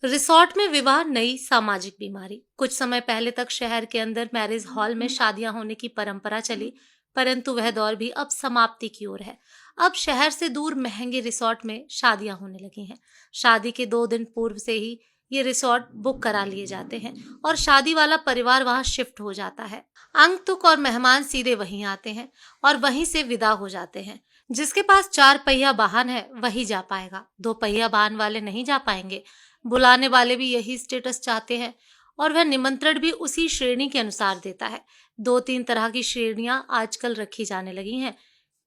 Resort में विवाह नई सामाजिक बीमारी। कुछ समय पहले तक शहर के अंदर मैरिज हॉल में शादियां होने की परंपरा चली, परंतु वह दौर भी अब समाप्ति की ओर है। अब शहर से दूर महंगे रिसोर्ट में शादियां होने लगी हैं। शादी के 2 दिन पूर्व से ही ये रिसोर्ट बुक करा लिए जाते हैं और शादी वाला परिवार वहां शिफ्ट हो जाता है। आगंतुक और मेहमान सीधे वहीं आते हैं और वहीं से विदा हो जाते हैं। जिसके पास 4 पहिया वाहन है वही जा पाएगा, 2 पहिया वाहन वाले नहीं जा पाएंगे। बुलाने वाले भी यही स्टेटस चाहते हैं और वह निमंत्रण भी उसी श्रेणी के अनुसार देता है। 2-3 तरह की श्रेणियां आजकल रखी जाने लगी हैं।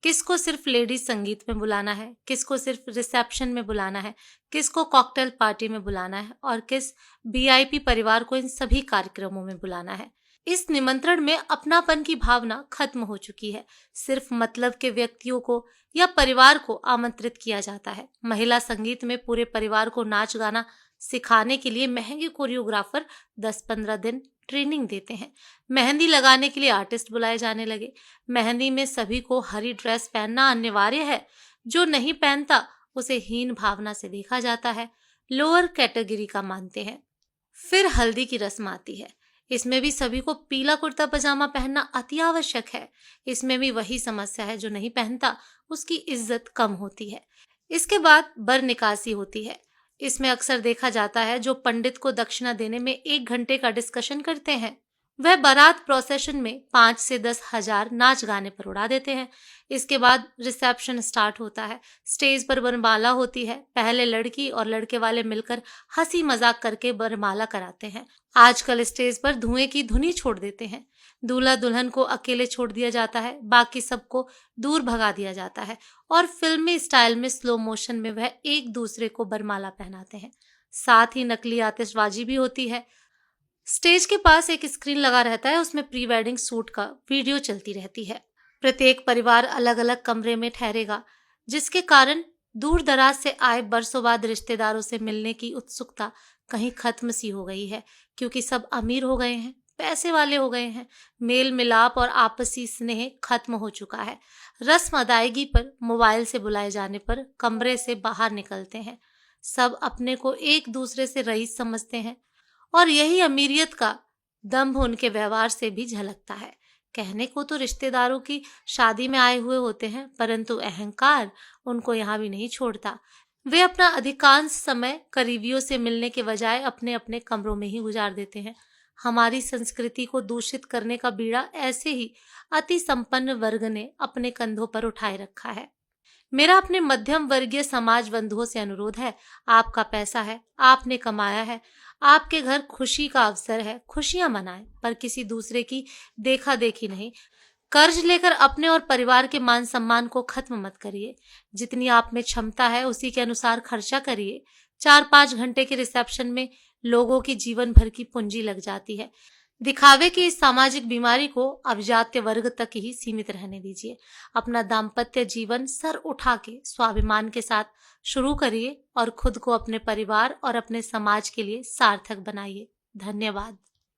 किसको सिर्फ लेडीज संगीत में बुलाना है, किसको सिर्फ रिसेप्शन में बुलाना है, किसको कॉकटेल पार्टी में बुलाना है और किस वीआईपी परिवार को इन सभी कार्यक्रमों में बुलाना है। इस निमंत्रण में अपनापन की भावना खत्म हो चुकी है। सिर्फ मतलब के व्यक्तियों को या परिवार को आमंत्रित किया जाता है। महिला संगीत में पूरे परिवार को नाच गाना सिखाने के लिए महंगे कोरियोग्राफर 10-15 दिन ट्रेनिंग देते हैं। मेहंदी लगाने के लिए आर्टिस्ट बुलाए जाने लगे। मेहंदी में सभी को हरी ड्रेस पहनना अनिवार्य है। जो नहीं पहनता उसे हीन भावना से देखा जाता है, लोअर कैटेगरी का मानते हैं। फिर हल्दी की रस्म आती है। इसमें भी सभी को पीला कुर्ता पजामा पहनना अति आवश्यक है। इसमें भी वही समस्या है, जो नहीं पहनता उसकी इज्जत कम होती है। इसके बाद बर निकासी होती है। इसमें अक्सर देखा जाता है जो पंडित को दक्षिणा देने में 1 घंटे का डिस्कशन करते हैं, वह बारात प्रोसेशन में 5 से 10 हजार नाच गाने पर उड़ा देते हैं। इसके बाद रिसेप्शन स्टार्ट होता है। स्टेज पर वरमाला होती है। पहले लड़की और लड़के वाले मिलकर हंसी मजाक करके वरमाला कराते हैं। आजकल स्टेज पर धुएं की धुनी छोड़ देते हैं। दूल्हा दुल्हन को अकेले छोड़ दिया जाता है, बाकी सबको दूर भगा दिया जाता है और फिल्मी स्टाइल में स्लो मोशन में वह एक दूसरे को वरमाला पहनाते हैं। साथ ही नकली आतिशबाजी भी होती है। स्टेज के पास एक स्क्रीन लगा रहता है, उसमें प्री वेडिंग शूट का वीडियो चलती रहती है। प्रत्येक परिवार अलग अलग कमरे में ठहरेगा, जिसके कारण दूर दराज से आए बरसों बाद रिश्तेदारों से मिलने की उत्सुकता कहीं खत्म सी हो गई है, क्योंकि सब अमीर हो गए हैं, पैसे वाले हो गए हैं। मेल मिलाप और आपसी स्नेह खत्म हो चुका है। रस्म अदायगी पर मोबाइल से बुलाए जाने पर कमरे से बाहर निकलते हैं। सब अपने को एक दूसरे से रईस समझते हैं और यही अमीरियत का दंभ उनके व्यवहार से भी झलकता है। कहने को तो रिश्तेदारों की शादी में आए हुए होते हैं, परंतु अहंकार उनको यहाँ भी नहीं छोड़ता। वे अपना अधिकांश समय करीबियों से मिलने के बजाय अपने अपने कमरों में ही गुजार देते हैं। हमारी संस्कृति को दूषित करने का बीड़ा ऐसे ही अति संपन्न वर्ग ने अपने कंधों पर उठाए रखा है। मेरा अपने मध्यम वर्गीय समाज बंधुओं से अनुरोध है, आपका पैसा है, आपने कमाया है, आपके घर खुशी का अवसर है, खुशियां मनाएं, पर किसी दूसरे की देखा देखी नहीं। कर्ज लेकर अपने और परिवार के मान सम्मान को खत्म मत करिए। जितनी आप में क्षमता है उसी के अनुसार खर्चा करिए। 4-5 घंटे के रिसेप्शन में लोगों की जीवन भर की पूंजी लग जाती है। दिखावे की इस सामाजिक बीमारी को अब जातीय वर्ग तक ही सीमित रहने दीजिए। अपना दाम्पत्य जीवन सर उठा के स्वाभिमान के साथ शुरू करिए और खुद को अपने परिवार और अपने समाज के लिए सार्थक बनाइए। धन्यवाद।